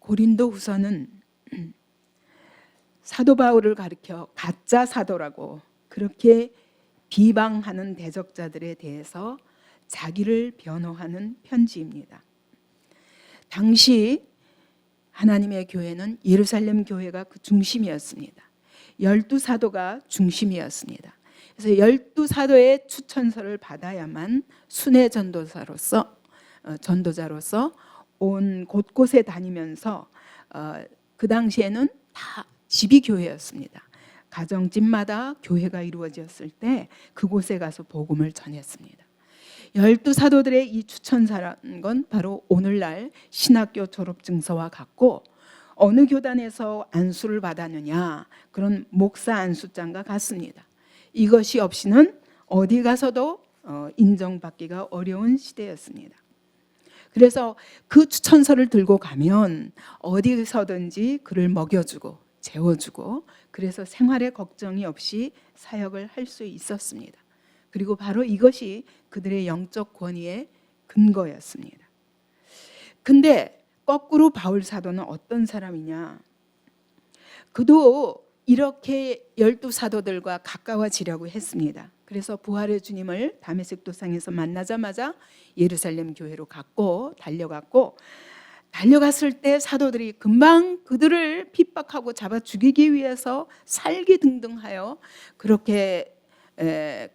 고린도후서는 사도 바울을 가리켜 가짜 사도라고 그렇게 비방하는 대적자들에 대해서 자기를 변호하는 편지입니다. 당시 하나님의 교회는 예루살렘 교회가 그 중심이었습니다. 12사도가 중심이었습니다. 그래서 12사도의 추천서를 받아야만 순회 전도자로서 온 곳곳에 다니면서 그 당시에는 다 집이 교회였습니다. 가정집마다 교회가 이루어졌을 때 그곳에 가서 복음을 전했습니다. 12사도들의 이 추천사라는 건 바로 오늘날 신학교 졸업증서와 같고, 어느 교단에서 안수를 받았느냐, 그런 목사 안수장과 같습니다. 이것이 없이는 어디 가서도 인정받기가 어려운 시대였습니다. 그래서 그 추천서를 들고 가면 어디서든지 그를 먹여주고 재워주고, 그래서 생활에 걱정이 없이 사역을 할 수 있었습니다. 그리고 바로 이것이 그들의 영적 권위의 근거였습니다. 근데 거꾸로 바울 사도는 어떤 사람이냐? 그도 이렇게 12사도들과 가까워지려고 했습니다. 그래서 부활의 주님을 다메섹 도상에서 만나자마자 예루살렘 교회로 달려갔을 때 사도들이 금방 그들을 핍박하고 잡아 죽이기 위해서 살기등등하여 그렇게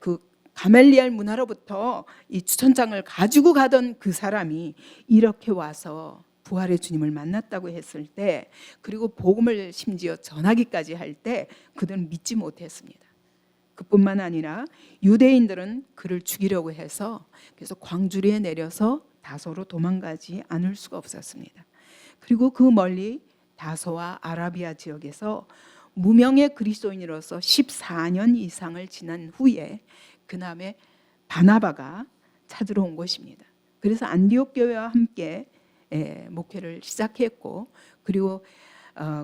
그 가멜리엘 문화로부터 이 추천장을 가지고 가던 그 사람이 이렇게 와서 부활의 주님을 만났다고 했을 때, 그리고 복음을 심지어 전하기까지 할 때 그들은 믿지 못했습니다. 그뿐만 아니라 유대인들은 그를 죽이려고 해서 그래서 광주리에 내려서 다소로 도망가지 않을 수가 없었습니다. 그리고 그 멀리 다소와 아라비아 지역에서 무명의 그리스도인으로서 14년 이상을 지난 후에 그남의 바나바가 찾으러 온 것입니다. 그래서 안디옥 교회와 함께 목회를 시작했고, 그리고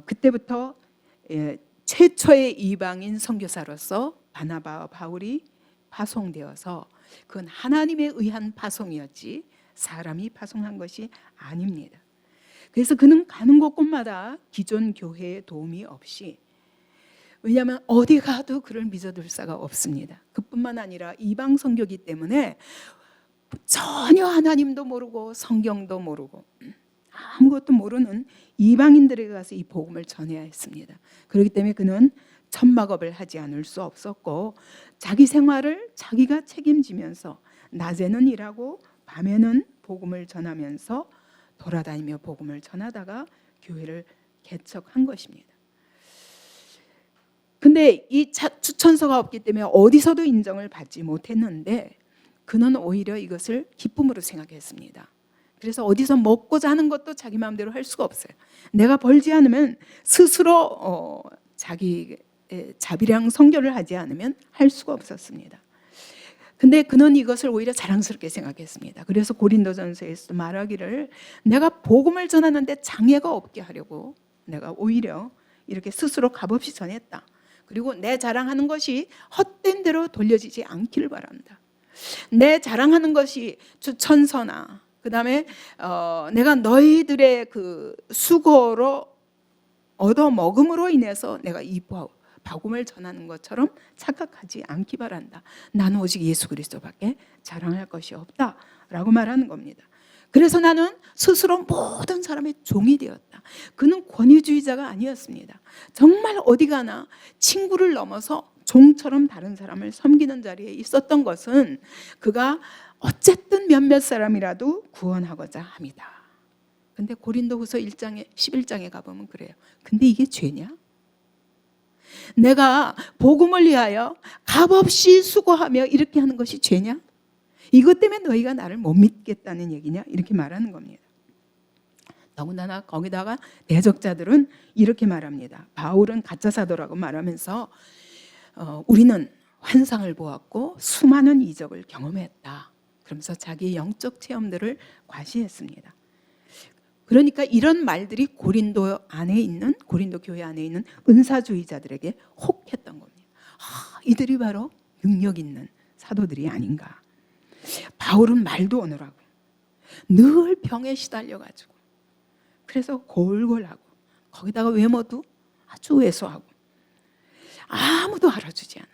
그때부터 최초의 이방인 선교사로서 바나바와 바울이 파송되어서, 그건 하나님에 의한 파송이었지 사람이 파송한 것이 아닙니다. 그래서 그는 가는 곳곳마다 기존 교회의 도움이 없이, 왜냐하면 어디 가도 그를 믿어둘 자가 없습니다. 그뿐만 아니라 이방 선교기 때문에 전혀 하나님도 모르고 성경도 모르고 아무것도 모르는 이방인들에게 가서 이 복음을 전해야 했습니다. 그렇기 때문에 그는 천막업을 하지 않을 수 없었고, 자기 생활을 자기가 책임지면서 낮에는 일하고 밤에는 복음을 전하면서 돌아다니며 복음을 전하다가 교회를 개척한 것입니다. 근데 이 추천서가 없기 때문에 어디서도 인정을 받지 못했는데 그는 오히려 이것을 기쁨으로 생각했습니다. 그래서 어디서 먹고 자는 것도 자기 마음대로 할 수가 없어요. 내가 벌지 않으면 스스로 자기 자비량 선교를 하지 않으면 할 수가 없었습니다. 근데 그는 이것을 오히려 자랑스럽게 생각했습니다. 그래서 고린도전서에서도 말하기를, 내가 복음을 전하는데 장애가 없게 하려고 내가 오히려 이렇게 스스로 값없이 전했다. 그리고 내 자랑하는 것이 헛된 대로 돌려지지 않기를 바란다. 내 자랑하는 것이 추천서나 그다음에 내가 너희들의 그 수고로 얻어 먹음으로 인해서 내가 이 복음을 전하는 것처럼 착각하지 않기 바란다. 나는 오직 예수 그리스도밖에 자랑할 것이 없다라고 말하는 겁니다. 그래서 나는 스스로 모든 사람의 종이 되었다. 그는 권위주의자가 아니었습니다. 정말 어디 가나 친구를 넘어서 종처럼 다른 사람을 섬기는 자리에 있었던 것은 그가 어쨌든 몇몇 사람이라도 구원하고자 합니다. 근데 고린도후서 11장에 가보면 그래요. 근데 이게 죄냐? 내가 복음을 위하여 값없이 수고하며 이렇게 하는 것이 죄냐? 이것 때문에 너희가 나를 못 믿겠다는 얘기냐? 이렇게 말하는 겁니다. 더군다나 거기다가 대적자들은 이렇게 말합니다. 바울은 가짜 사도라고 말하면서 우리는 환상을 보았고 수많은 이적을 경험했다. 그러면서 자기의 영적 체험들을 과시했습니다. 그러니까 이런 말들이 고린도 교회 안에 있는 은사주의자들에게 혹했던 겁니다. 이들이 바로 능력 있는 사도들이 아닌가. 바울은 말도 어느라고 늘 병에 시달려가지고 그래서 골골하고 거기다가 외모도 아주 왜소하고 아무도 알아주지 않아.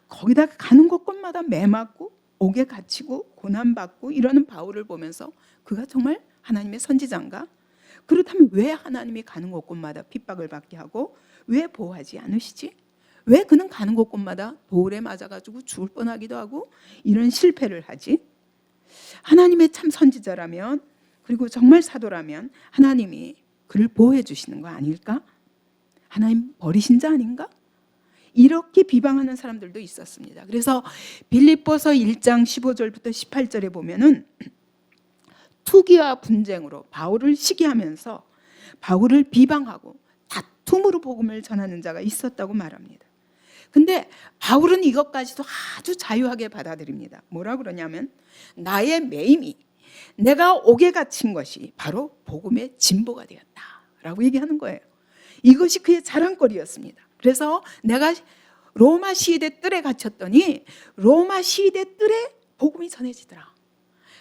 거기다가 가는 곳곳마다 매맞고 옥에 갇히고 고난받고 이러는 바울을 보면서 그가 정말 하나님의 선지자인가? 그렇다면 왜 하나님이 가는 곳곳마다 핍박을 받게 하고 왜 보호하지 않으시지? 왜 그는 가는 곳곳마다 돌에 맞아가지고 죽을 뻔하기도 하고 이런 실패를 하지? 하나님의 참 선지자라면, 그리고 정말 사도라면 하나님이 그를 보호해 주시는 거 아닐까? 하나님 버리신 자 아닌가? 이렇게 비방하는 사람들도 있었습니다. 그래서 빌립보서 1장 15절부터 18절에 보면은 투기와 분쟁으로 바울을 시기하면서 바울을 비방하고 다툼으로 복음을 전하는 자가 있었다고 말합니다. 근데 바울은 이것까지도 아주 자유하게 받아들입니다. 뭐라 그러냐면 나의 매임이, 내가 옥에 갇힌 것이 바로 복음의 진보가 되었다라고 얘기하는 거예요. 이것이 그의 자랑거리였습니다. 그래서 내가 로마 시위대 뜰에 갇혔더니 로마 시위대 뜰에 복음이 전해지더라.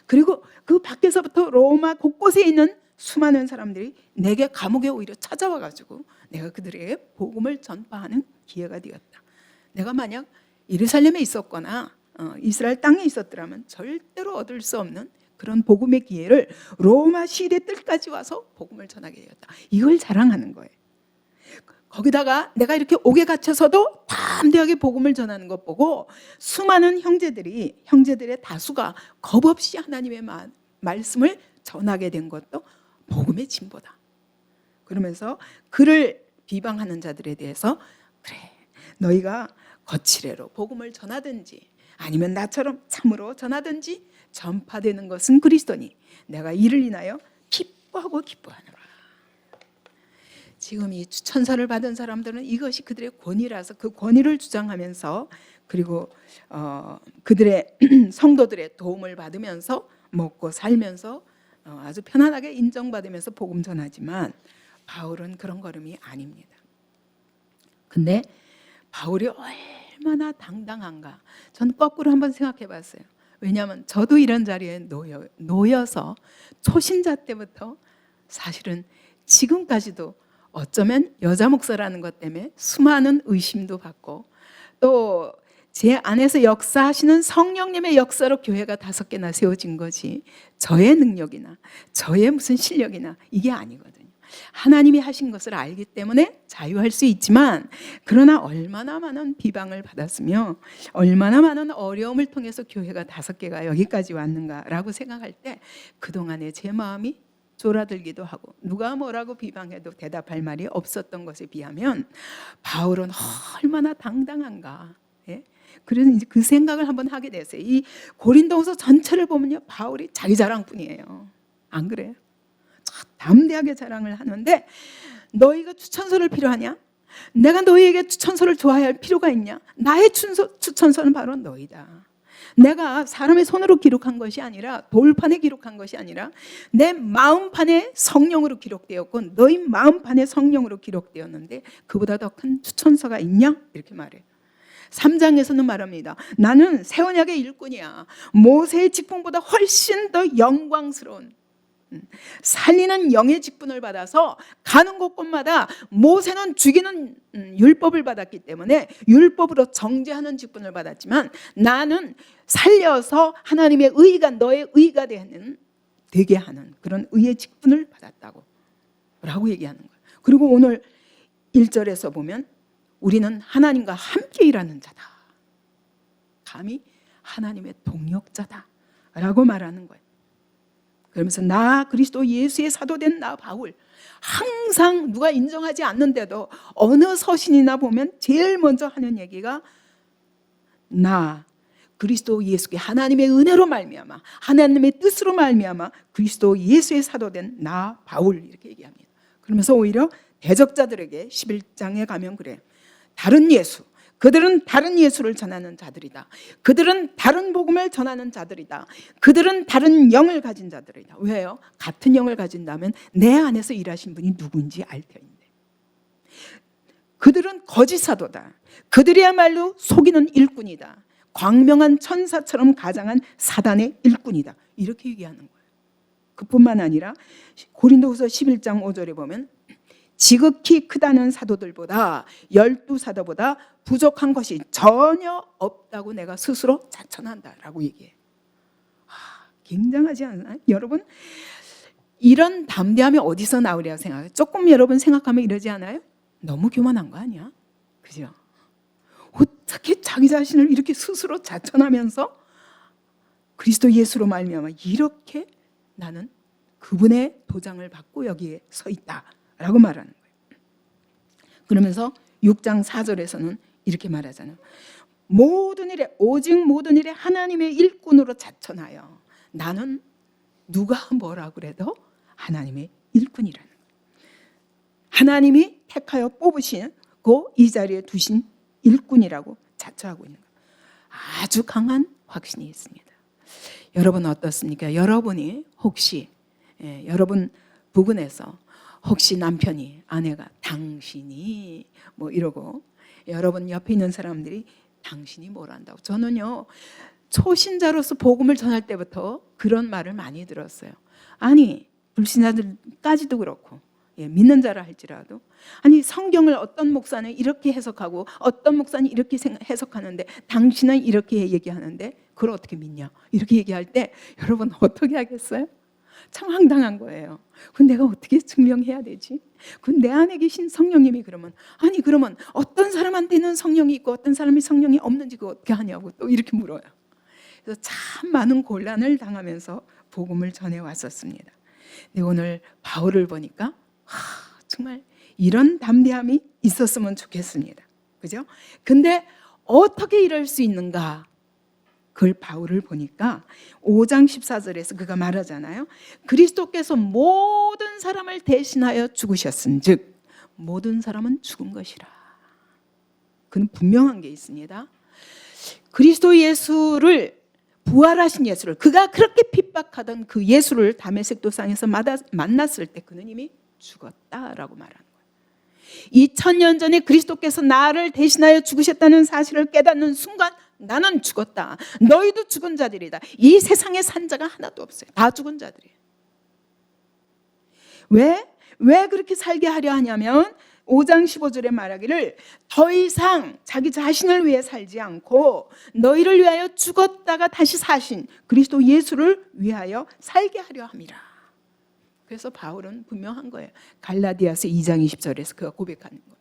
그리고 그 밖에서부터 로마 곳곳에 있는 수많은 사람들이 내게 감옥에 오히려 찾아와가지고 내가 그들에게 복음을 전파하는 기회가 되었다. 내가 만약 예루살렘에 있었거나 이스라엘 땅에 있었더라면 절대로 얻을 수 없는 그런 복음의 기회를 로마 시대 뜰까지 와서 복음을 전하게 되었다. 이걸 자랑하는 거예요. 거기다가 내가 이렇게 옥에 갇혀서도 담대하게 복음을 전하는 것 보고 수많은 형제들의 다수가 겁없이 하나님의 말씀을 전하게 된 것도 복음의 진보다. 그러면서 그를 비방하는 자들에 대해서 그래, 너희가 거칠애로 복음을 전하든지 아니면 나처럼 참으로 전하든지 전파되는 것은 그리스도니 내가 이를 인하여 기뻐하고 기뻐하노라. 지금 이 추천서를 받은 사람들은 이것이 그들의 권위라서 그 권위를 주장하면서 그리고 그들의 성도들의 도움을 받으면서 먹고 살면서 아주 편안하게 인정받으면서 복음 전하지만 바울은 그런 걸음이 아닙니다. 근데 바울이 얼마나 당당한가. 전 거꾸로 한번 생각해 봤어요. 왜냐하면 저도 이런 자리에 놓여서 초신자 때부터 사실은 지금까지도 어쩌면 여자 목사라는 것 때문에 수많은 의심도 받고 또 제 안에서 역사하시는 성령님의 역사로 교회가 5개나 세워진 거지 저의 능력이나 저의 무슨 실력이나 이게 아니거든요. 하나님이 하신 것을 알기 때문에 자유할 수 있지만 그러나 얼마나 많은 비방을 받았으며 얼마나 많은 어려움을 통해서 교회가 5개가 여기까지 왔는가라고 생각할 때 그동안의 제 마음이 졸아들기도 하고 누가 뭐라고 비방해도 대답할 말이 없었던 것에 비하면 바울은 얼마나 당당한가. 예? 그래서 이제 그 생각을 한번 하게 됐어요. 이 고린도후서 전체를 보면요, 바울이 자기 자랑뿐이에요. 안 그래요? 담대하게 자랑을 하는데 너희가 추천서를 필요하냐? 내가 너희에게 추천서를 좋아해야 할 필요가 있냐? 나의 추천서는 바로 너희다. 내가 사람의 손으로 기록한 것이 아니라 돌판에 기록한 것이 아니라 내 마음판에 성령으로 기록되었고 너희 마음판에 성령으로 기록되었는데 그보다 더 큰 추천서가 있냐? 이렇게 말해요. 3장에서는 말합니다. 나는 새 언약의 일꾼이야. 모세의 직분보다 훨씬 더 영광스러운 살리는 영의 직분을 받아서 가는 곳곳마다 모세는 죽이는 율법을 받았기 때문에 율법으로 정죄하는 직분을 받았지만 나는 살려서 하나님의 의가 너의 의가 되게 하는 그런 의의 직분을 받았다고 라고 얘기하는 거예요. 그리고 오늘 1절에서 보면 우리는 하나님과 함께 일하는 자다. 감히 하나님의 동역자다 라고 말하는 거예요. 그러면서 나 그리스도 예수의 사도된 나 바울, 항상 누가 인정하지 않는데도 어느 서신이나 보면 제일 먼저 하는 얘기가 나 그리스도 예수께 하나님의 은혜로 말미암아 하나님의 뜻으로 말미암아 그리스도 예수의 사도된 나 바울 이렇게 얘기합니다. 그러면서 오히려 대적자들에게 11장에 가면 그래. 다른 예수, 그들은 다른 예수를 전하는 자들이다. 그들은 다른 복음을 전하는 자들이다. 그들은 다른 영을 가진 자들이다. 왜요? 같은 영을 가진다면 내 안에서 일하신 분이 누구인지 알 터인데. 그들은 거짓 사도다. 그들이야말로 속이는 일꾼이다. 광명한 천사처럼 가장한 사단의 일꾼이다. 이렇게 얘기하는 거예요. 그뿐만 아니라 고린도후서 11장 5절에 보면 지극히 크다는 사도들보다 12사도보다 부족한 것이 전혀 없다고 내가 스스로 자천한다라고 얘기해요. 굉장하지 않나요? 여러분, 이런 담대함이 어디서 나오리라고 생각해요? 조금 여러분 생각하면 이러지 않아요? 너무 교만한 거 아니야? 그죠? 어떻게 자기 자신을 이렇게 스스로 자천하면서 그리스도 예수로 말미암아 이렇게 나는 그분의 도장을 받고 여기에 서 있다라고 말하는 거예요. 그러면서 6장 4절에서는 이렇게 말하잖아요. 모든 일에 오직 모든 일에 하나님의 일꾼으로 자천하여 나는 누가 뭐라 그래도 하나님의 일꾼이라는 거예요. 하나님이 택하여 뽑으시고 이 자리에 두신 일꾼이라고 자처하고 있는 거예요. 아주 강한 확신이 있습니다. 여러분 어떻습니까? 여러분이 혹시 여러분 부근에서 혹시 남편이 아내가 당신이 뭐 이러고 여러분 옆에 있는 사람들이 당신이 뭘 한다고. 저는요 초신자로서 복음을 전할 때부터 그런 말을 많이 들었어요. 아니 불신자들까지도 그렇고 믿는 자라 할지라도 아니 성경을 어떤 목사는 이렇게 해석하고 어떤 목사는 이렇게 해석하는데 당신은 이렇게 얘기하는데 그걸 어떻게 믿냐 이렇게 얘기할 때 여러분 어떻게 하겠어요? 참 황당한 거예요. 그건 내가 어떻게 증명해야 되지? 그건 내 안에 계신 성령님이 그러면 아니 그러면 어떤 사람한테는 성령이 있고 어떤 사람이 성령이 없는지 그거 어떻게 하냐고 또 이렇게 물어요. 그래서 참 많은 곤란을 당하면서 복음을 전해왔었습니다. 근데 오늘 바울을 보니까 정말 이런 담대함이 있었으면 좋겠습니다. 그죠? 근데 어떻게 이럴 수 있는가? 그걸 바울을 보니까 5장 14절에서 그가 말하잖아요. 그리스도께서 모든 사람을 대신하여 죽으셨은즉 모든 사람은 죽은 것이라. 그는 분명한 게 있습니다. 그리스도 예수를 부활하신 예수를 그가 그렇게 핍박하던 그 예수를 다메섹 도상에서 만났을 때 그는 이미 죽었다라고 말하는 거예요. 2000년 전에 그리스도께서 나를 대신하여 죽으셨다는 사실을 깨닫는 순간 나는 죽었다. 너희도 죽은 자들이다. 이 세상에 산 자가 하나도 없어요. 다 죽은 자들이에요. 왜 그렇게 살게 하려 하냐면 5장 15절에 말하기를 더 이상 자기 자신을 위해 살지 않고 너희를 위하여 죽었다가 다시 사신 그리스도 예수를 위하여 살게 하려 함이라. 그래서 바울은 분명한 거예요. 갈라디아서 2장 20절에서 그가 고백하는 거예요.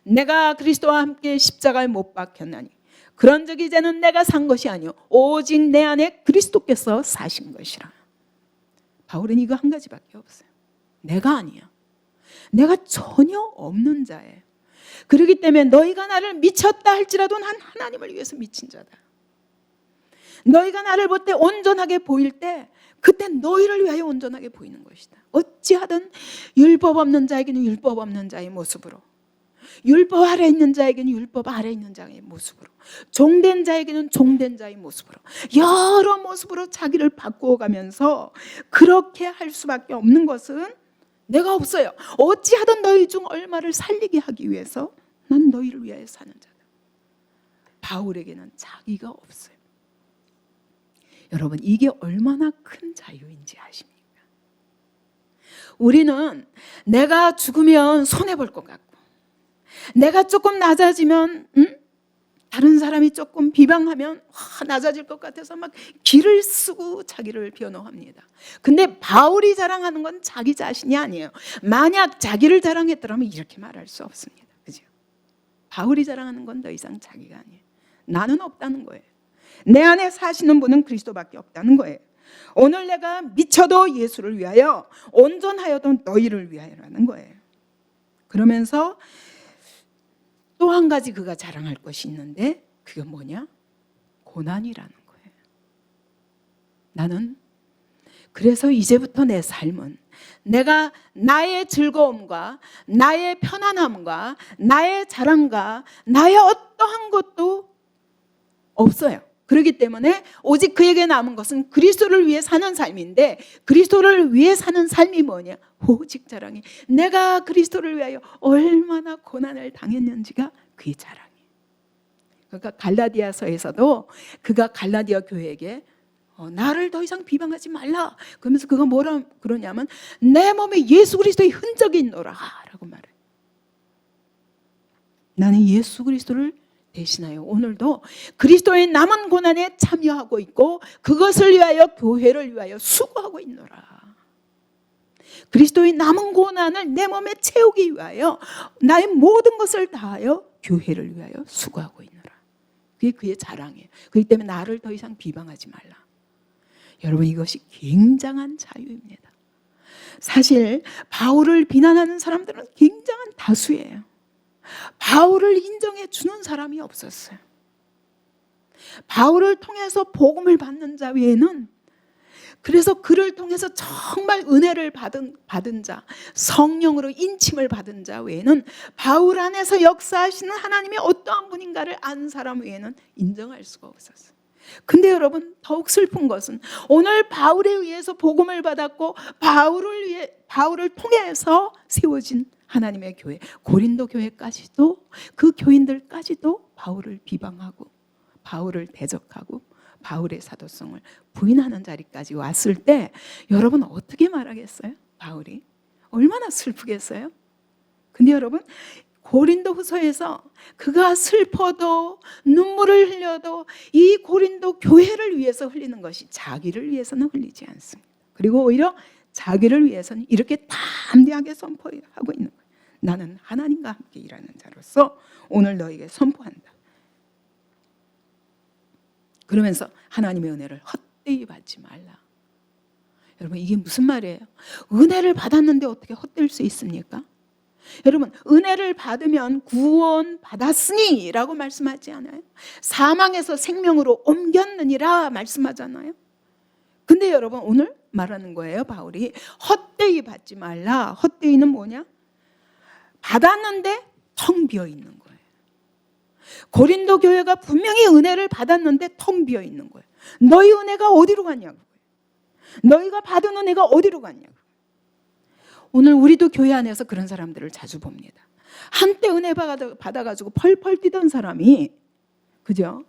내가 그리스도와 함께 십자가에 못 박혔나니 그런즉 이제는 내가 산 것이 아니요 오직 내 안에 그리스도께서 사신 것이라. 바울은 이거 한 가지밖에 없어요. 내가 아니야. 내가 전혀 없는 자예요. 그렇기 때문에 너희가 나를 미쳤다 할지라도 난 하나님을 위해서 미친 자다. 너희가 나를 볼 때 온전하게 보일 때 그때 너희를 위하여 온전하게 보이는 것이다. 어찌하든 율법 없는 자에게는 율법 없는 자의 모습으로, 율법 아래 있는 자에게는 율법 아래 있는 자의 모습으로, 종된 자에게는 종된 자의 모습으로, 여러 모습으로 자기를 바꾸어 가면서 그렇게 할 수밖에 없는 것은 내가 없어요. 어찌하든 너희 중 얼마를 살리게 하기 위해서 난 너희를 위하여 사는 자다. 바울에게는 자기가 없어요. 여러분 이게 얼마나 큰 자유인지 아십니까? 우리는 내가 죽으면 손해볼 것 같고 내가 조금 낮아지면 다른 사람이 조금 비방하면 낮아질 것 같아서 막 기를 쓰고 자기를 변호합니다. 근데 바울이 자랑하는 건 자기 자신이 아니에요. 만약 자기를 자랑했더라면 이렇게 말할 수 없습니다. 그죠? 바울이 자랑하는 건 더 이상 자기가 아니에요. 나는 없다는 거예요. 내 안에 사시는 분은 그리스도밖에 없다는 거예요. 오늘 내가 미쳐도 예수를 위하여 온전하여도 너희를 위하여라는 거예요. 그러면서 또 한 가지 그가 자랑할 것이 있는데 그게 뭐냐? 고난이라는 거예요. 나는 그래서 이제부터 내 삶은 내가 나의 즐거움과 나의 편안함과 나의 자랑과 나의 어떠한 것도 없어요. 그렇기 때문에 오직 그에게 남은 것은 그리스도를 위해 사는 삶인데 그리스도를 위해 사는 삶이 뭐냐? 오직 자랑이. 내가 그리스도를 위하여 얼마나 고난을 당했는지가 그의 자랑이에요. 그러니까 갈라디아서에서도 그가 갈라디아 교회에게 나를 더 이상 비방하지 말라. 그러면서 그가 뭐라 그러냐면 내 몸에 예수 그리스도의 흔적이 있노라 라고 말해요. 나는 예수 그리스도를 대신하여 오늘도 그리스도의 남은 고난에 참여하고 있고 그것을 위하여 교회를 위하여 수고하고 있노라. 그리스도의 남은 고난을 내 몸에 채우기 위하여 나의 모든 것을 다하여 교회를 위하여 수고하고 있노라. 그게 그의 자랑이에요. 그렇기 때문에 나를 더 이상 비방하지 말라. 여러분, 이것이 굉장한 자유입니다. 사실 바울을 비난하는 사람들은 굉장한 다수예요. 바울을 인정해 주는 사람이 없었어요. 바울을 통해서 복음을 받는 자 외에는, 그래서 그를 통해서 정말 은혜를 받은 자, 성령으로 인침을 받은 자 외에는, 바울 안에서 역사하시는 하나님이 어떠한 분인가를 아는 사람 외에는 인정할 수가 없었어요. 근데 여러분, 더욱 슬픈 것은 오늘 바울에 의해서 복음을 받았고 바울을 통해서 세워진 하나님의 교회, 고린도 교회까지도, 그 교인들까지도 바울을 비방하고 바울을 대적하고 바울의 사도성을 부인하는 자리까지 왔을 때 여러분 어떻게 말하겠어요? 바울이 얼마나 슬프겠어요? 근데 여러분, 고린도 후서에서 그가 슬퍼도 눈물을 흘려도 이 고린도 교회를 위해서 흘리는 것이 자기를 위해서는 흘리지 않습니다. 그리고 오히려 자기를 위해서는 이렇게 담대하게 선포하고 있는 거예요. 나는 하나님과 함께 일하는 자로서 오늘 너에게 선포한다. 그러면서 하나님의 은혜를 헛되이 받지 말라. 여러분, 이게 무슨 말이에요? 은혜를 받았는데 어떻게 헛될 수 있습니까? 여러분, 은혜를 받으면 구원 받았으니 라고 말씀하지 않아요? 사망에서 생명으로 옮겼느니라 말씀하잖아요. 근데 여러분, 오늘 말하는 거예요. 바울이 헛되이 받지 말라. 헛되이는 뭐냐? 받았는데 텅 비어 있는 거예요. 고린도 교회가 분명히 은혜를 받았는데 텅 비어 있는 거예요. 너희 은혜가 어디로 갔냐고. 너희가 받은 은혜가 어디로 갔냐고. 오늘 우리도 교회 안에서 그런 사람들을 자주 봅니다. 한때 은혜 받아가지고 펄펄 뛰던 사람이, 그죠?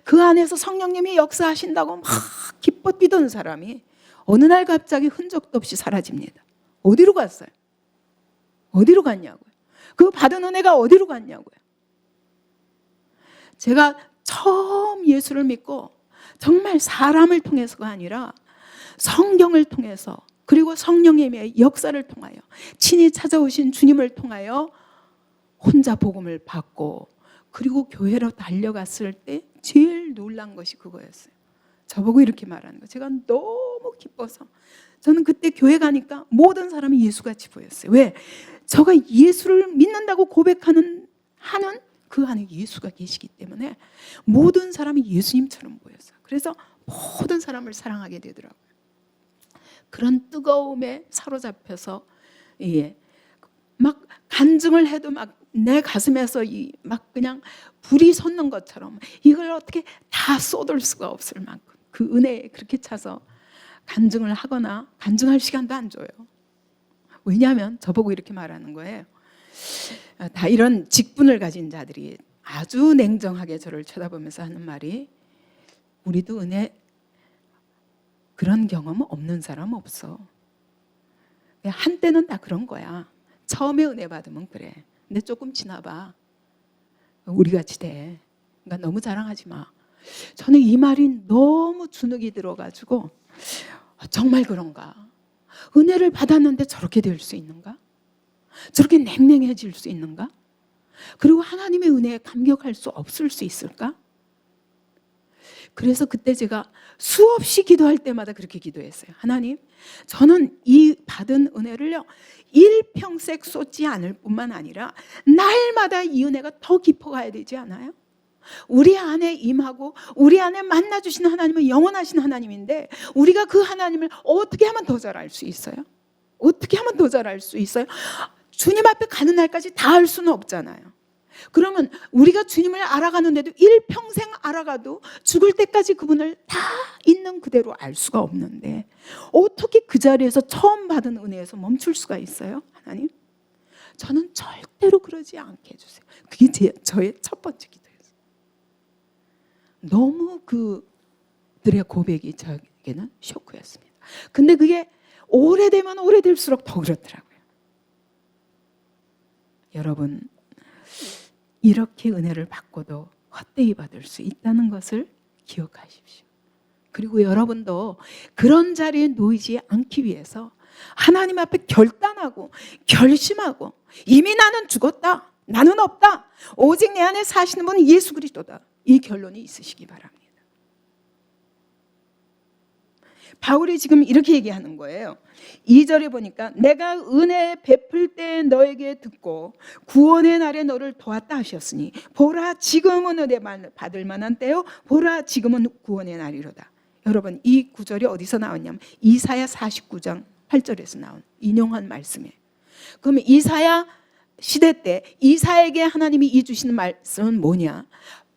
그 안에서 성령님이 역사하신다고 막 기뻐 뛰던 사람이 어느 날 갑자기 흔적도 없이 사라집니다. 어디로 갔어요? 어디로 갔냐고요? 그 받은 은혜가 어디로 갔냐고요? 제가 처음 예수를 믿고 정말 사람을 통해서가 아니라 성경을 통해서, 그리고 성령님의 역사를 통하여, 친히 찾아오신 주님을 통하여 혼자 복음을 받고 그리고 교회로 달려갔을 때 제일 놀란 것이 그거였어요. 저보고 이렇게 말하는 거예요. 제가 너무 기뻐서, 저는 그때 교회 가니까 모든 사람이 예수같이 보였어요. 왜? 제가 예수를 믿는다고 고백하는 그 안에 예수가 계시기 때문에 모든 사람이 예수님처럼 보였어요. 그래서 모든 사람을 사랑하게 되더라고요. 그런 뜨거움에 사로잡혀서 막 간증을 해도 막 내 가슴에서 막 그냥 불이 솟는 것처럼 이걸 어떻게 다 쏟을 수가 없을 만큼 그 은혜에 그렇게 차서 간증을 하거나 간증할 시간도 안 줘요. 왜냐하면 저보고 이렇게 말하는 거예요. 다 이런 직분을 가진 자들이 아주 냉정하게 저를 쳐다보면서 하는 말이, 우리도 은혜 그런 경험 없는 사람 없어. 한때는 다 그런 거야. 처음에 은혜 받으면 그래. 근데 조금 지나봐. 우리같이 돼. 그러니까 너무 자랑하지 마. 저는 이 말이 너무 주눅이 들어가지고 정말 그런가? 은혜를 받았는데 저렇게 될 수 있는가? 저렇게 냉랭해질 수 있는가? 그리고 하나님의 은혜에 감격할 수 없을 수 있을까? 그래서 그때 제가 수없이 기도할 때마다 그렇게 기도했어요. 하나님, 저는 이 받은 은혜를요, 일평생 쏟지 않을 뿐만 아니라 날마다 이 은혜가 더 깊어가야 되지 않아요? 우리 안에 임하고 우리 안에 만나주시는 하나님은 영원하신 하나님인데, 우리가 그 하나님을 어떻게 하면 더 잘 알 수 있어요? 어떻게 하면 더 잘 알 수 있어요? 주님 앞에 가는 날까지 다 알 수는 없잖아요. 그러면 우리가 주님을 알아가는데도 일평생 알아가도 죽을 때까지 그분을 다 있는 그대로 알 수가 없는데 어떻게 그 자리에서 처음 받은 은혜에서 멈출 수가 있어요? 하나님, 저는 절대로 그러지 않게 해주세요. 그게 저의 첫 번째 기도였어요. 너무 그들의 고백이 바울에게는 쇼크였습니다. 근데 그게 오래되면 오래될수록 더 그렇더라고요. 여러분, 이렇게 은혜를 받고도 헛되이 받을 수 있다는 것을 기억하십시오. 그리고 여러분도 그런 자리에 놓이지 않기 위해서 하나님 앞에 결단하고 결심하고, 이미 나는 죽었다, 나는 없다, 오직 내 안에 사시는 분은 예수 그리스도다, 이 결론이 있으시기 바랍니다. 바울이 지금 이렇게 얘기하는 거예요. 2절에 보니까 내가 은혜 베풀 때 너에게 듣고 구원의 날에 너를 도왔다 하셨으니 보라 지금은 은혜 받을 만한 때요, 보라 지금은 구원의 날이로다. 여러분, 이 구절이 어디서 나왔냐면 이사야 49장 8절에서 나온 인용한 말씀이에요. 그러면 이사야 시대 때 이사야에게 하나님이 이 주시는 말씀은 뭐냐?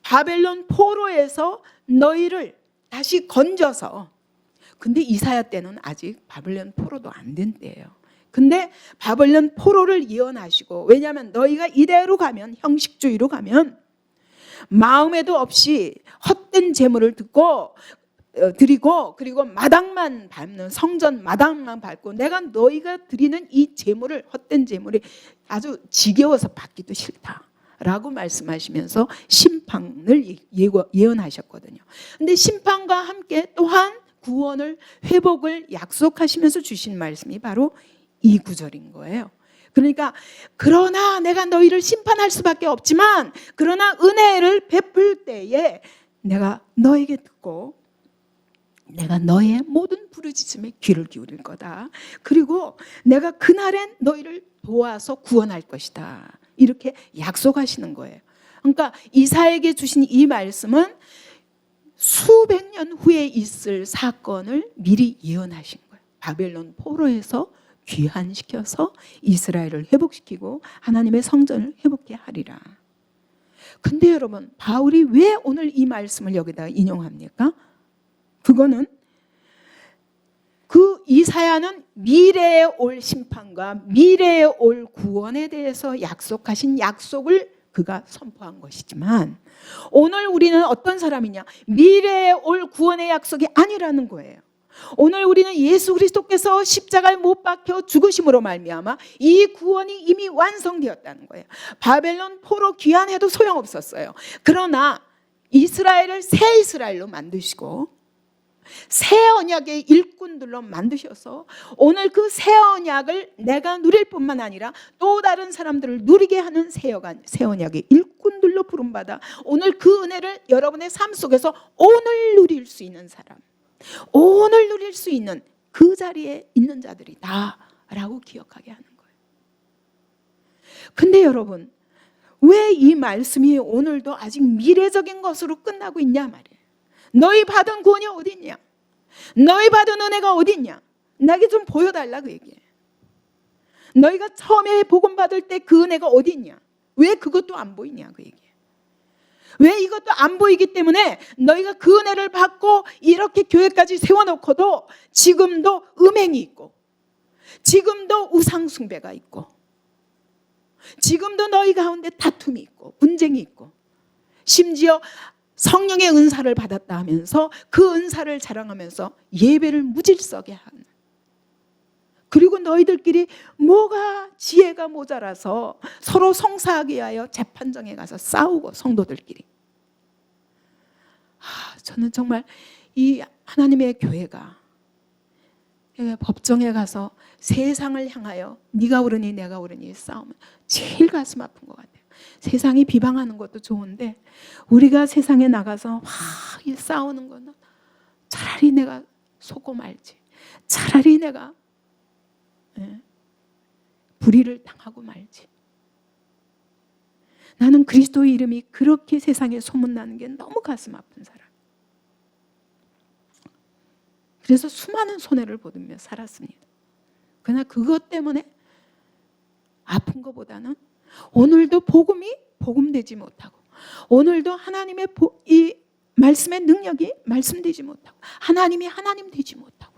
바벨론 포로에서 너희를 다시 건져서, 근데 이사야 때는 아직 바벨론 포로도 안 된 때예요. 근데 바벨론 포로를 예언하시고, 왜냐하면 너희가 이대로 가면, 형식주의로 가면 마음에도 없이 헛된 재물을 드리고 그리고 마당만 밟는, 성전 마당만 밟고 내가 너희가 드리는 이 재물을, 헛된 재물이 아주 지겨워서 받기도 싫다라고 말씀하시면서 심판을 예언하셨거든요. 근데 심판과 함께 또한 구원을, 회복을 약속하시면서 주신 말씀이 바로 이 구절인 거예요. 그러니까 그러나 내가 너희를 심판할 수밖에 없지만, 그러나 은혜를 베풀 때에 내가 너에게 듣고 내가 너의 모든 부르짖음에 귀를 기울일 거다. 그리고 내가 그날엔 너희를 도와서 구원할 것이다. 이렇게 약속하시는 거예요. 그러니까 이사야에게 주신 이 말씀은 수백 년 후에 있을 사건을 미리 예언하신 거예요. 바벨론 포로에서 귀환시켜서 이스라엘을 회복시키고 하나님의 성전을 회복케 하리라. 근데 여러분, 바울이 왜 오늘 이 말씀을 여기다 인용합니까? 그거는 그 이사야는 미래에 올 심판과 미래에 올 구원에 대해서 약속하신 약속을 그가 선포한 것이지만, 오늘 우리는 어떤 사람이냐? 미래에 올 구원의 약속이 아니라는 거예요. 오늘 우리는 예수 그리스도께서 십자가에 못 박혀 죽으심으로 말미암아 이 구원이 이미 완성되었다는 거예요. 바벨론 포로 귀환해도 소용없었어요. 그러나 이스라엘을 새 이스라엘로 만드시고 새 언약의 일꾼들로 만드셔서 오늘 그 새 언약을 내가 누릴 뿐만 아니라 또 다른 사람들을 누리게 하는 새 언약의 일꾼들로 부름받아 오늘 그 은혜를 여러분의 삶 속에서 오늘 누릴 수 있는 사람, 오늘 누릴 수 있는 그 자리에 있는 자들이다 라고 기억하게 하는 거예요. 근데 여러분, 왜 이 말씀이 오늘도 아직 미래적인 것으로 끝나고 있냐 말이에요. 너희 받은 구원이 어디 있냐? 너희 받은 은혜가 어디 있냐? 나에게 좀 보여달라 그 얘기예요. 너희가 처음에 복음 받을 때 그 은혜가 어디 있냐? 왜 그것도 안 보이냐 그 얘기예요. 왜 이것도 안 보이기 때문에 너희가 그 은혜를 받고 이렇게 교회까지 세워놓고도 지금도 음행이 있고, 지금도 우상 숭배가 있고, 지금도 너희 가운데 다툼이 있고 분쟁이 있고, 심지어 성령의 은사를 받았다 하면서 그 은사를 자랑하면서 예배를 무질서게 하는, 그리고 너희들끼리 뭐가 지혜가 모자라서 서로 성사하기 위하여 재판정에 가서 싸우고, 성도들끼리. 저는 정말 이 하나님의 교회가 법정에 가서 세상을 향하여 네가 옳으니 내가 옳으니 싸우면 제일 가슴 아픈 것 같아요. 세상이 비방하는 것도 좋은데 우리가 세상에 나가서 막 싸우는 거는 차라리 내가 속고 말지, 차라리 내가 불의를 당하고 말지. 나는 그리스도의 이름이 그렇게 세상에 소문나는 게 너무 가슴 아픈 사람. 그래서 수많은 손해를 보며 살았습니다. 그러나 그것 때문에 아픈 것보다는 오늘도 복음이 복음되지 못하고, 오늘도 하나님의 이 말씀의 능력이 말씀되지 못하고, 하나님이 하나님 되지 못하고,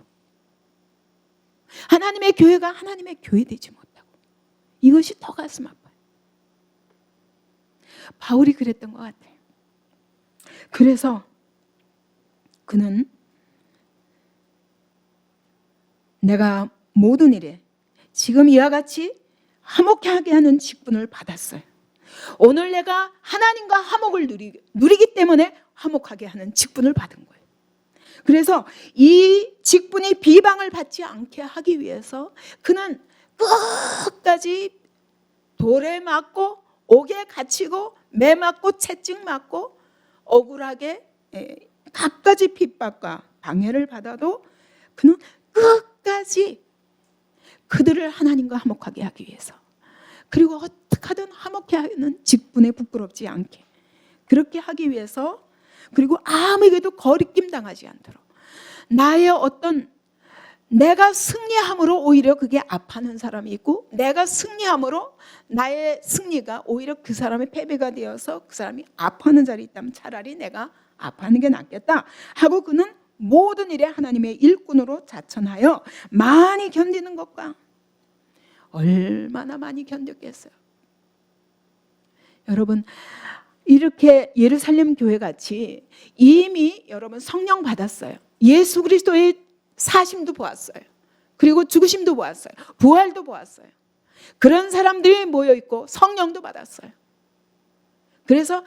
하나님의 교회가 하나님의 교회 되지 못하고, 이것이 더 가슴 아파요. 바울이 그랬던 것 같아요. 그래서 그는 내가 모든 일에 지금 이와 같이 화목하게 하는 직분을 받았어요. 오늘 내가 하나님과 화목을 누리기 때문에 화목하게 하는 직분을 받은 거예요. 그래서 이 직분이 비방을 받지 않게 하기 위해서 그는 끝까지 돌에 맞고 옥에 갇히고 매 맞고 채찍 맞고 억울하게 갖가지 핍박과 방해를 받아도 그는 끝까지 그들을 하나님과 화목하게 하기 위해서, 그리고 어떻게 하든 화목해 하는 직분에 부끄럽지 않게 그렇게 하기 위해서, 그리고 아무에게도 거리낌 당하지 않도록, 나의 어떤 내가 승리함으로 오히려 그게 아파하는 사람이 있고, 내가 승리함으로 나의 승리가 오히려 그 사람의 패배가 되어서 그 사람이 아파하는 자리에 있다면 차라리 내가 아파하는 게 낫겠다 하고 그는 모든 일에 하나님의 일꾼으로 자천하여 많이 견디는 것과, 얼마나 많이 견뎠겠어요. 여러분, 이렇게 예루살렘 교회 같이 이미 여러분 성령 받았어요. 예수 그리스도의 사심도 보았어요. 그리고 죽으심도 보았어요. 부활도 보았어요. 그런 사람들이 모여있고 성령도 받았어요. 그래서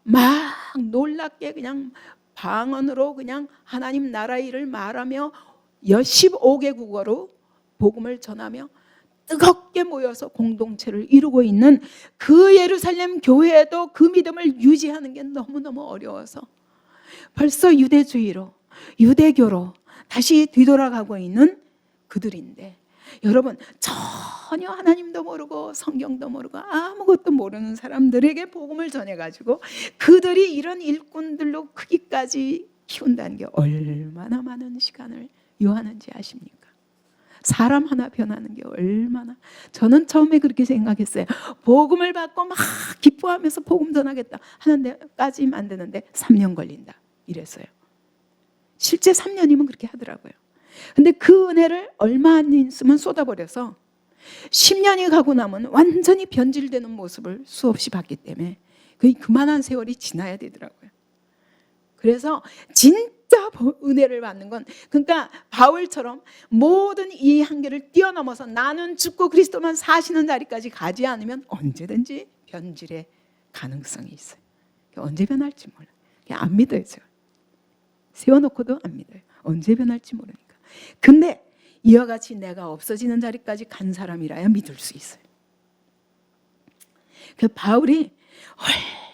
막 놀랍게 그냥 방언으로 그냥 하나님 나라 일을 말하며 15개국어로 복음을 전하며 뜨겁게 모여서 공동체를 이루고 있는 그 예루살렘 교회에도 그 믿음을 유지하는 게 너무너무 어려워서 벌써 유대주의로, 유대교로 다시 뒤돌아가고 있는 그들인데, 여러분 전혀 하나님도 모르고 성경도 모르고 아무것도 모르는 사람들에게 복음을 전해가지고 그들이 이런 일꾼들로 크기까지 키운다는 게 얼마나 많은 시간을 요하는지 아십니까? 사람 하나 변하는 게 얼마나, 저는 처음에 그렇게 생각했어요. 복음을 받고 막 기뻐하면서 복음 전하겠다 하는 데까지 만드는데 3년 걸린다 이랬어요. 실제 3년이면 그렇게 하더라고요. 근데 그 은혜를 얼마 안 있으면 쏟아버려서 10년이 가고 나면 완전히 변질되는 모습을 수없이 봤기 때문에 거의 그만한 세월이 지나야 되더라고요. 그래서 진짜 은혜를 받는 건, 그러니까 바울처럼 모든 이 한계를 뛰어넘어서 나는 죽고 그리스도만 사시는 자리까지 가지 않으면 언제든지 변질의 가능성이 있어요. 언제 변할지 몰라요. 그냥 안 믿어요. 제가 세워놓고도 안 믿어요. 언제 변할지 모르니까. 근데 이와 같이 내가 없어지는 자리까지 간 사람이라야 믿을 수 있어요. 그 바울이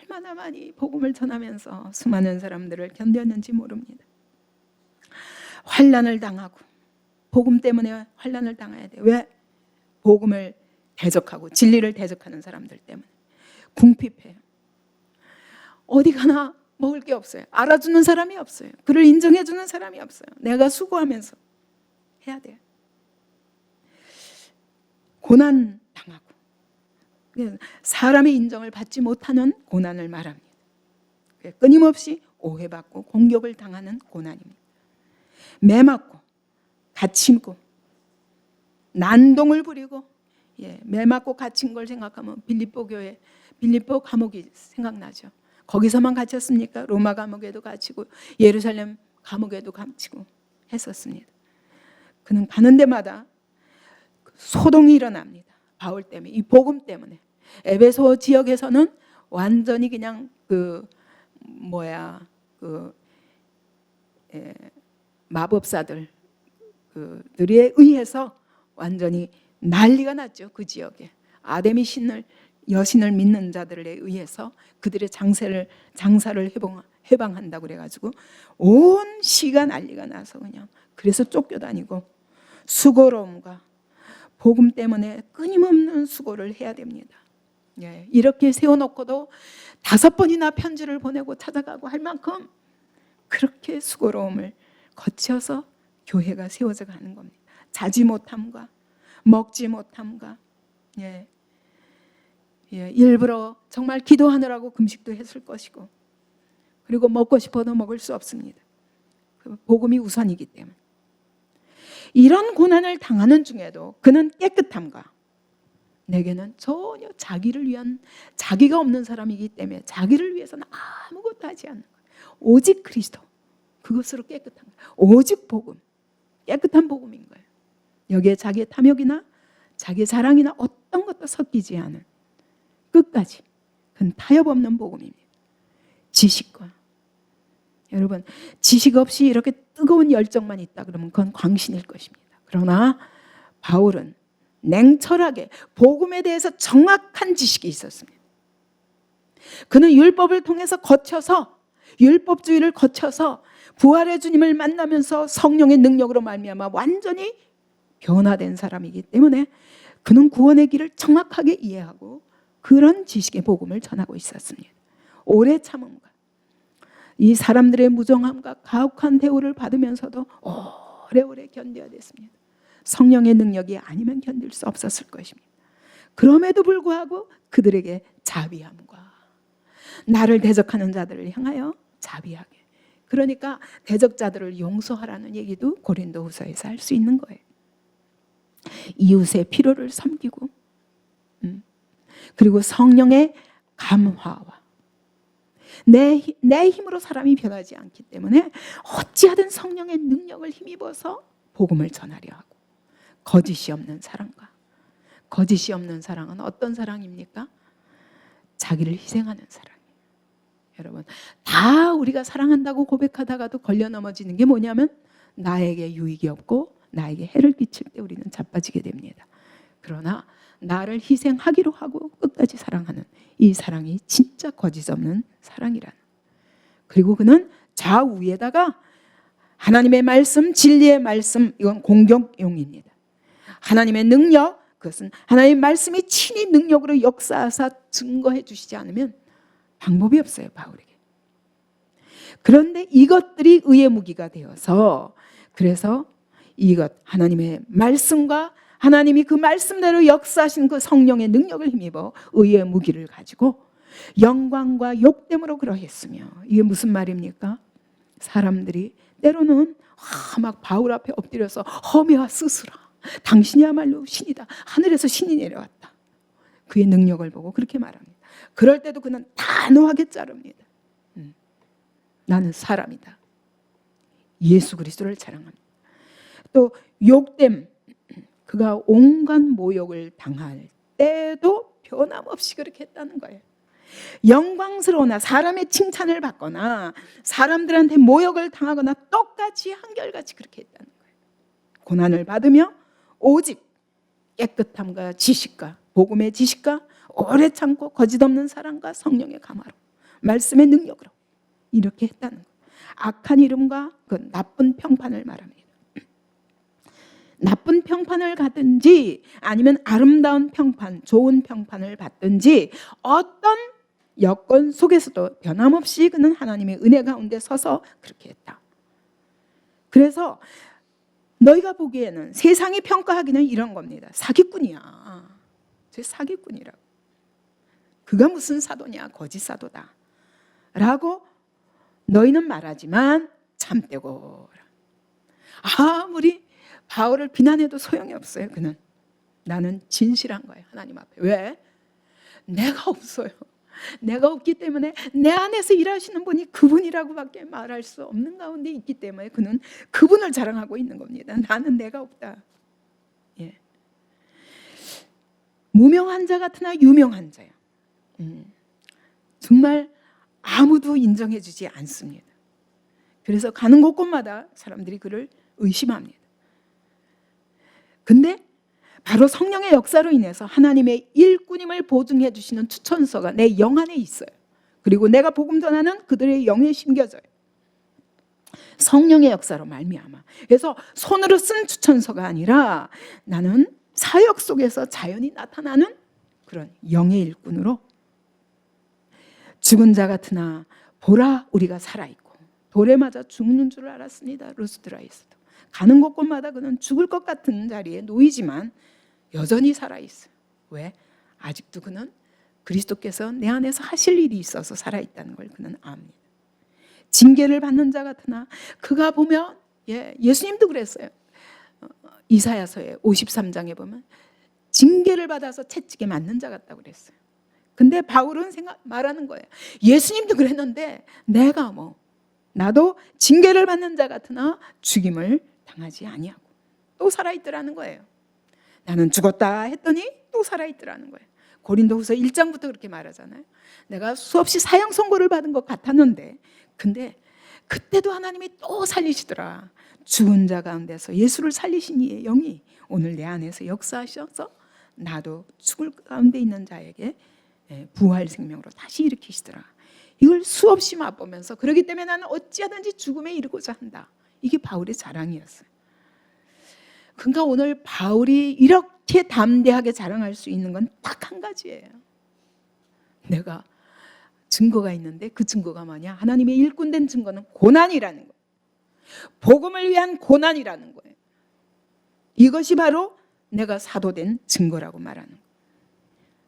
얼마나 많이 복음을 전하면서 수많은 사람들을 견뎠는지 모릅니다. 환난을 당하고, 복음 때문에 환난을 당해야 돼. 왜? 복음을 대적하고 진리를 대적하는 사람들 때문에 궁핍해요. 어디 가나 먹을 게 없어요. 알아주는 사람이 없어요. 그를 인정해주는 사람이 없어요. 내가 수고하면서 해야 돼요. 고난 당하고, 사람의 인정을 받지 못하는 고난을 말합니다. 끊임없이 오해받고 공격을 당하는 고난입니다. 매맞고 갇힘고 난동을 부리고, 매맞고 갇힌 걸 생각하면 빌립보 교회, 빌립보 감옥이 생각나죠. 거기서만 갇혔습니까? 로마 감옥에도 갇히고 예루살렘 감옥에도 갇히고 했었습니다. 그는 가는 데마다 소동이 일어납니다. 바울 때문에, 이 복음 때문에. 에베소 지역에서는 완전히 그냥 마법사들 그들에 의해서 완전히 난리가 났죠. 그 지역에 아데미 여신을 믿는 자들에 의해서 그들의 장사를 해방한다고 그래가지고 온 시가 난리가 나서 그냥, 그래서 쫓겨다니고 수고로움과 복음 때문에 끊임없는 수고를 해야 됩니다. 이렇게 세워놓고도 5번이나 편지를 보내고 찾아가고 할 만큼 그렇게 수고로움을 거쳐서 교회가 세워져 가는 겁니다. 자지 못함과 먹지 못함과, 일부러 정말 기도하느라고 금식도 했을 것이고, 그리고 먹고 싶어도 먹을 수 없습니다. 복음이 우선이기 때문에. 이런 고난을 당하는 중에도 그는 깨끗함과, 내게는 전혀 자기가 없는 사람이기 때문에 자기를 위해서는 아무것도 하지 않는 거예요. 오직 그리스도, 그것으로 깨끗한 거예요. 오직 복음, 깨끗한 복음인 거예요. 여기에 자기의 탐욕이나 자기 자랑이나 어떤 것도 섞이지 않은 끝까지 그건 타협 없는 복음입니다. 지식과 여러분 지식 없이 이렇게 뜨거운 열정만 있다 그러면 그건 광신일 것입니다. 그러나 바울은 냉철하게 복음에 대해서 정확한 지식이 있었습니다. 그는 율법을 통해서 거쳐서 율법주의를 거쳐서 부활의 주님을 만나면서 성령의 능력으로 말미암아 완전히 변화된 사람이기 때문에 그는 구원의 길을 정확하게 이해하고 그런 지식의 복음을 전하고 있었습니다. 오래 참음과 이 사람들의 무정함과 가혹한 대우를 받으면서도 오래오래 견뎌야 됐습니다. 성령의 능력이 아니면 견딜 수 없었을 것입니다. 그럼에도 불구하고 그들에게 자비함과 나를 대적하는 자들을 향하여 자비하게, 그러니까 대적자들을 용서하라는 얘기도 고린도후서에서 할 수 있는 거예요. 이웃의 필요를 섬기고 그리고 성령의 감화와 내 힘으로 사람이 변하지 않기 때문에 어찌하든 성령의 능력을 힘입어서 복음을 전하려 하고, 거짓이 없는 사랑과 거짓이 없는 사랑은 어떤 사랑입니까? 자기를 희생하는 사랑이에요. 여러분 다 우리가 사랑한다고 고백하다가도 걸려 넘어지는 게 뭐냐면 나에게 유익이 없고 나에게 해를 끼칠 때 우리는 자빠지게 됩니다. 그러나 나를 희생하기로 하고 끝까지 사랑하는 이 사랑이 진짜 거짓 없는 사랑이라는. 그리고 그는 좌우에다가 하나님의 말씀, 진리의 말씀, 이건 공격용입니다. 하나님의 능력, 그것은 하나님의 말씀이 친히 능력으로 역사하사 증거해 주시지 않으면 방법이 없어요, 바울에게. 그런데 이것들이 의의 무기가 되어서, 그래서 이것 하나님의 말씀과 하나님이 그 말씀대로 역사하신 그 성령의 능력을 힘입어 의의 무기를 가지고 영광과 욕됨으로 그러했으며, 이게 무슨 말입니까? 사람들이 때로는 막 바울 앞에 엎드려서 허미와 스스라, 당신이야말로 신이다, 하늘에서 신이 내려왔다, 그의 능력을 보고 그렇게 말합니다. 그럴 때도 그는 단호하게 자릅니다. 나는 사람이다, 예수 그리스도를 자랑합니다. 또 욕됨, 그가 온갖 모욕을 당할 때도 변함없이 그렇게 했다는 거예요. 영광스러우나 사람의 칭찬을 받거나 사람들한테 모욕을 당하거나 똑같이 한결같이 그렇게 했다는 거예요. 고난을 받으며 오직 깨끗함과 지식과 복음의 지식과 오래 참고 거짓 없는 사랑과 성령의 감화로 말씀의 능력으로 이렇게 했다는 거예요. 악한 이름과 그 나쁜 평판을 말합니다. 나쁜 평판을 갖든지 아니면 아름다운 평판, 좋은 평판을 받든지 어떤 여건 속에서도 변함없이 그는 하나님의 은혜 가운데 서서 그렇게 했다. 그래서 너희가 보기에는 세상이 평가하기는 이런 겁니다. 사기꾼이야. 저 사기꾼이라고. 그가 무슨 사도냐, 거짓 사도다 라고 너희는 말하지만 참되고, 아무리 바울을 비난해도 소용이 없어요. 그는 나는 진실한 거예요, 하나님 앞에. 왜? 내가 없어요. 내가 없기 때문에 내 안에서 일하시는 분이 그분이라고밖에 말할 수 없는 가운데 있기 때문에 그는 그분을 자랑하고 있는 겁니다. 나는 내가 없다. 예. 무명한 자 같으나 유명한 자요. 정말 아무도 인정해 주지 않습니다. 그래서 가는 곳곳마다 사람들이 그를 의심합니다. 근데 바로 성령의 역사로 인해서 하나님의 일꾼임을 보증해 주시는 추천서가 내 영 안에 있어요. 그리고 내가 복음 전하는 그들의 영에 심겨져요. 성령의 역사로 말미암아. 그래서 손으로 쓴 추천서가 아니라 나는 사역 속에서 자연히 나타나는 그런 영의 일꾼으로, 죽은 자 같으나 보라 우리가 살아있고 돌에 맞아 죽는 줄 알았습니다. 루스드라에서도 가는 곳곳마다 그는 죽을 것 같은 자리에 놓이지만 여전히 살아있어요. 왜? 아직도 그는 그리스도께서 내 안에서 하실 일이 있어서 살아있다는 걸 그는 압니다. 징계를 받는 자 같으나 그가 보면, 예수님도 그랬어요. 이사야서의 53장에 보면 징계를 받아서 채찍에 맞는 자 같다고 그랬어요. 근데 바울은 말하는 거예요. 예수님도 그랬는데 내가 나도 징계를 받는 자 같으나 죽임을 당하지 아니하고 또 살아있더라는 거예요. 나는 죽었다 했더니 또 살아있더라는 거예요. 고린도후서 1장부터 그렇게 말하잖아요. 내가 수없이 사형 선고를 받은 것 같았는데 근데 그때도 하나님이 또 살리시더라. 죽은 자 가운데서 예수를 살리신 이의 영이 오늘 내 안에서 역사하셔서 나도 죽을 가운데 있는 자에게 부활 생명으로 다시 일으키시더라. 이걸 수없이 맛보면서 그렇기 때문에 나는 어찌하든지 죽음에 이르고자 한다. 이게 바울의 자랑이었어요. 그러니까 오늘 바울이 이렇게 담대하게 자랑할 수 있는 건 딱 한 가지예요. 내가 증거가 있는데 그 증거가 뭐냐? 하나님의 일꾼된 증거는 고난이라는 거예요. 복음을 위한 고난이라는 거예요. 이것이 바로 내가 사도된 증거라고 말하는 거예요.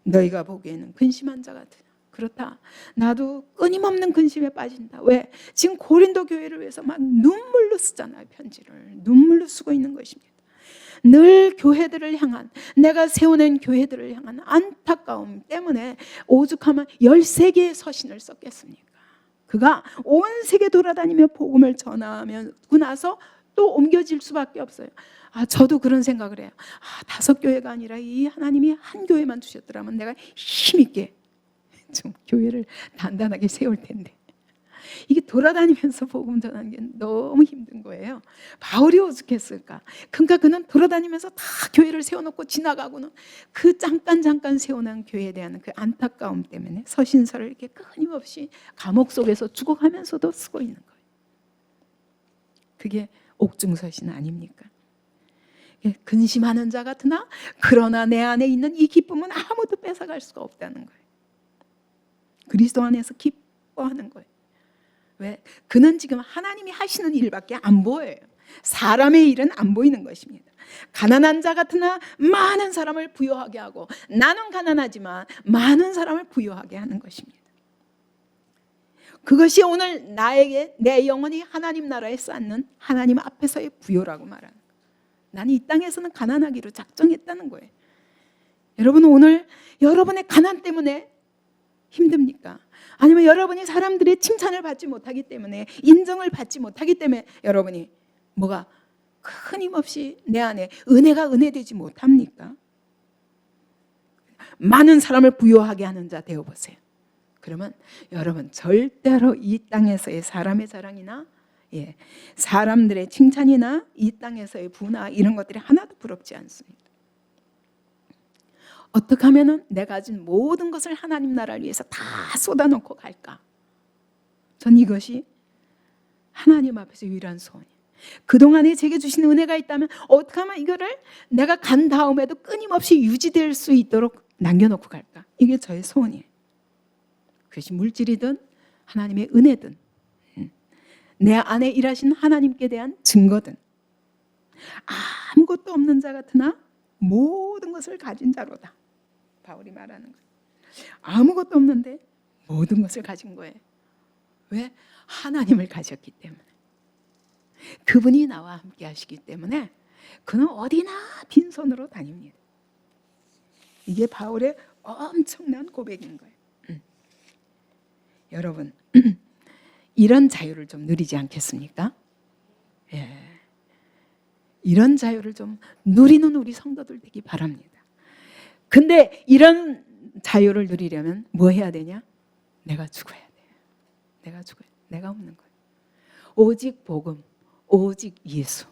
너희가 보기에는 근심한 자 같으냐? 그렇다. 나도 끊임없는 근심에 빠진다. 왜? 지금 고린도 교회를 위해서 막 눈물로 쓰잖아요. 편지를. 눈물로 쓰고 있는 것입니다. 늘 교회들을 향한, 내가 세워낸 교회들을 향한 안타까움 때문에 오죽하면 13개의 서신을 썼겠습니까? 그가 온 세계 돌아다니며 복음을 전하고 나서 또 옮겨질 수밖에 없어요. 저도 그런 생각을 해요. 5교회가 아니라 이 하나님이 한 교회만 주셨더라면 내가 힘있게 좀 교회를 단단하게 세울 텐데. 이게 돌아다니면서 복음 전하는 게 너무 힘든 거예요. 바울이 오죽했을까? 그러니까 그는 돌아다니면서 다 교회를 세워놓고 지나가고는 그 잠깐 세워놓은 교회에 대한 그 안타까움 때문에 서신서를 이렇게 끊임없이 감옥 속에서 죽어가면서도 쓰고 있는 거예요. 그게 옥중서신 아닙니까? 근심하는 자 같으나 그러나 내 안에 있는 이 기쁨은 아무도 뺏어갈 수가 없다는 거예요. 그리스도 안에서 기뻐하는 거예요. 왜? 그는 지금 하나님이 하시는 일밖에 안 보여요. 사람의 일은 안 보이는 것입니다. 가난한 자 같으나 많은 사람을 부유하게 하고 나는 가난하지만 많은 사람을 부유하게 하는 것입니다. 그것이 오늘 나에게 내 영혼이 하나님 나라에 쌓는 하나님 앞에서의 부요라고 말하는 거예요. 나는 이 땅에서는 가난하기로 작정했다는 거예요. 여러분 오늘 여러분의 가난 때문에 힘듭니까? 아니면 여러분이 사람들의 칭찬을 받지 못하기 때문에 인정을 받지 못하기 때문에 여러분이 뭐가 끊임없이 내 안에 은혜가 은혜되지 못합니까? 많은 사람을 부유하게 하는 자 되어보세요. 그러면 여러분 절대로 이 땅에서의 사람의 자랑이나 사람들의 칭찬이나 이 땅에서의 부나 이런 것들이 하나도 부럽지 않습니다. 어떻게 하면 내가 가진 모든 것을 하나님 나라를 위해서 다 쏟아놓고 갈까? 전 이것이 하나님 앞에서 유일한 소원이에요. 그동안에 제게 주신 은혜가 있다면 어떻게 하면 이거를 내가 간 다음에도 끊임없이 유지될 수 있도록 남겨놓고 갈까? 이게 저의 소원이에요. 그것이 물질이든 하나님의 은혜든 내 안에 일하신 하나님께 대한 증거든 아무것도 없는 자 같으나 모든 것을 가진 자로다. 바울이 말하는 거예요. 아무것도 없는데 모든 것을 가진 거예요. 왜? 하나님을 가졌기 때문에. 그분이 나와 함께 하시기 때문에 그는 어디나 빈손으로 다닙니다. 이게 바울의 엄청난 고백인 거예요. 여러분 이런 자유를 좀 누리지 않겠습니까? 이런 자유를 좀 누리는 우리 성도들 되기 바랍니다. 근데 이런 자유를 누리려면 뭐 해야 되냐? 내가 죽어야 돼요. 내가 죽어야 돼요. 내가 없는 거예요. 오직 복음, 오직 예수.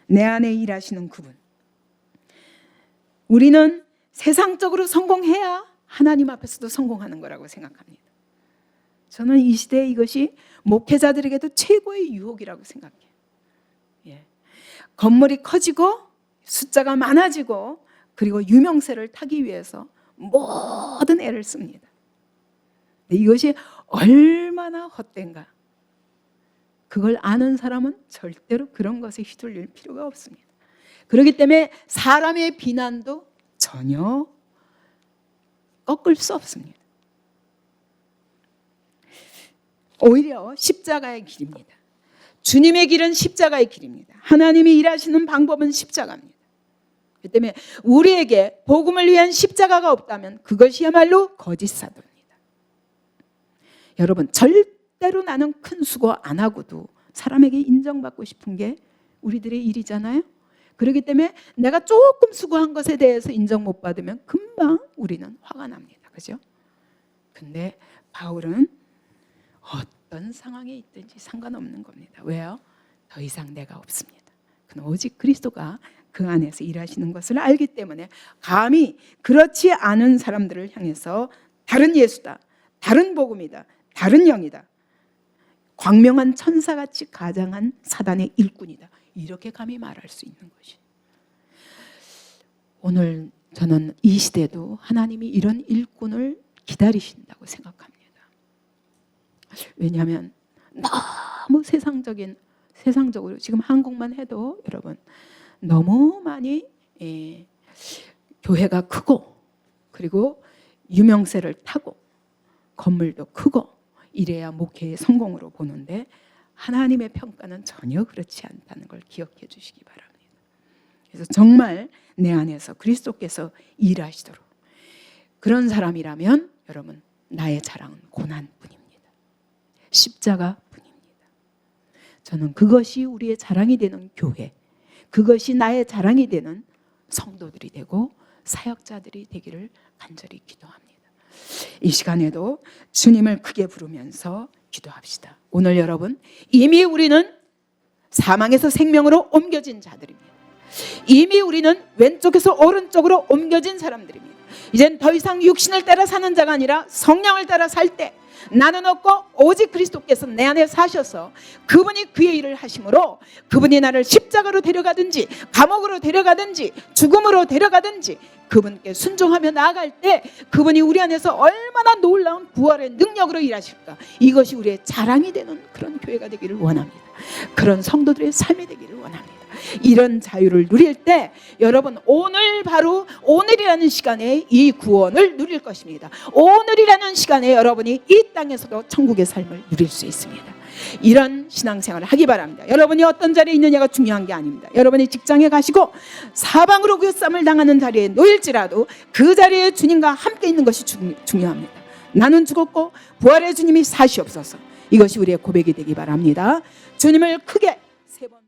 내 안에 일하시는 그분. 우리는 세상적으로 성공해야 하나님 앞에서도 성공하는 거라고 생각합니다. 저는 이 시대에 이것이 목회자들에게도 최고의 유혹이라고 생각해요. 건물이 커지고 숫자가 많아지고 그리고 유명세를 타기 위해서 모든 애를 씁니다. 이것이 얼마나 헛된가. 그걸 아는 사람은 절대로 그런 것에 휘둘릴 필요가 없습니다. 그렇기 때문에 사람의 비난도 전혀 꺾을 수 없습니다. 오히려 십자가의 길입니다. 주님의 길은 십자가의 길입니다. 하나님이 일하시는 방법은 십자가입니다. 그렇기 때문에 우리에게 복음을 위한 십자가가 없다면 그것이야말로 거짓 사도입니다. 여러분 절대로 나는 큰 수고 안 하고도 사람에게 인정받고 싶은 게 우리들의 일이잖아요. 그렇기 때문에 내가 조금 수고한 것에 대해서 인정 못 받으면 금방 우리는 화가 납니다. 그죠? 근데 바울은 어떤 상황에 있든지 상관없는 겁니다. 왜요? 더 이상 내가 없습니다. 그는 오직 그리스도가 그 안에서 일하시는 것을 알기 때문에 감히 그렇지 않은 사람들을 향해서 다른 예수다, 다른 복음이다, 다른 영이다, 광명한 천사같이 가장한 사단의 일꾼이다, 이렇게 감히 말할 수 있는 것이. 오늘 저는 이 시대도 하나님이 이런 일꾼을 기다리신다고 생각합니다. 왜냐하면 너무 세상적으로 지금 한국만 해도 여러분 너무 많이 교회가 크고 그리고 유명세를 타고 건물도 크고 이래야 목회의 성공으로 보는데 하나님의 평가는 전혀 그렇지 않다는 걸 기억해 주시기 바랍니다. 그래서 정말 내 안에서 그리스도께서 일하시도록 그런 사람이라면 여러분 나의 자랑은 고난뿐입니다. 십자가뿐입니다. 저는 그것이 우리의 자랑이 되는 교회, 그것이 나의 자랑이 되는 성도들이 되고 사역자들이 되기를 간절히 기도합니다. 이 시간에도 주님을 크게 부르면서 기도합시다. 오늘 여러분 이미 우리는 사망에서 생명으로 옮겨진 자들입니다. 이미 우리는 왼쪽에서 오른쪽으로 옮겨진 사람들입니다. 이젠 더 이상 육신을 따라 사는 자가 아니라 성령을 따라 살 때 나는 없고 오직 그리스도께서 내 안에 사셔서 그분이 그의 일을 하심으로 그분이 나를 십자가로 데려가든지 감옥으로 데려가든지 죽음으로 데려가든지 그분께 순종하며 나아갈 때 그분이 우리 안에서 얼마나 놀라운 부활의 능력으로 일하실까, 이것이 우리의 자랑이 되는 그런 교회가 되기를 원합니다. 그런 성도들의 삶이 되기를 원합니다. 이런 자유를 누릴 때 여러분 오늘 바로 오늘이라는 시간에 이 구원을 누릴 것입니다. 오늘이라는 시간에 여러분이 이 땅에서도 천국의 삶을 누릴 수 있습니다. 이런 신앙생활을 하기 바랍니다. 여러분이 어떤 자리에 있느냐가 중요한 게 아닙니다. 여러분이 직장에 가시고 사방으로 교쌈을 당하는 자리에 놓일지라도 그 자리에 주님과 함께 있는 것이 중요합니다. 나는 죽었고 부활의 주님이 사시옵소서. 이것이 우리의 고백이 되기 바랍니다. 주님을 크게 3번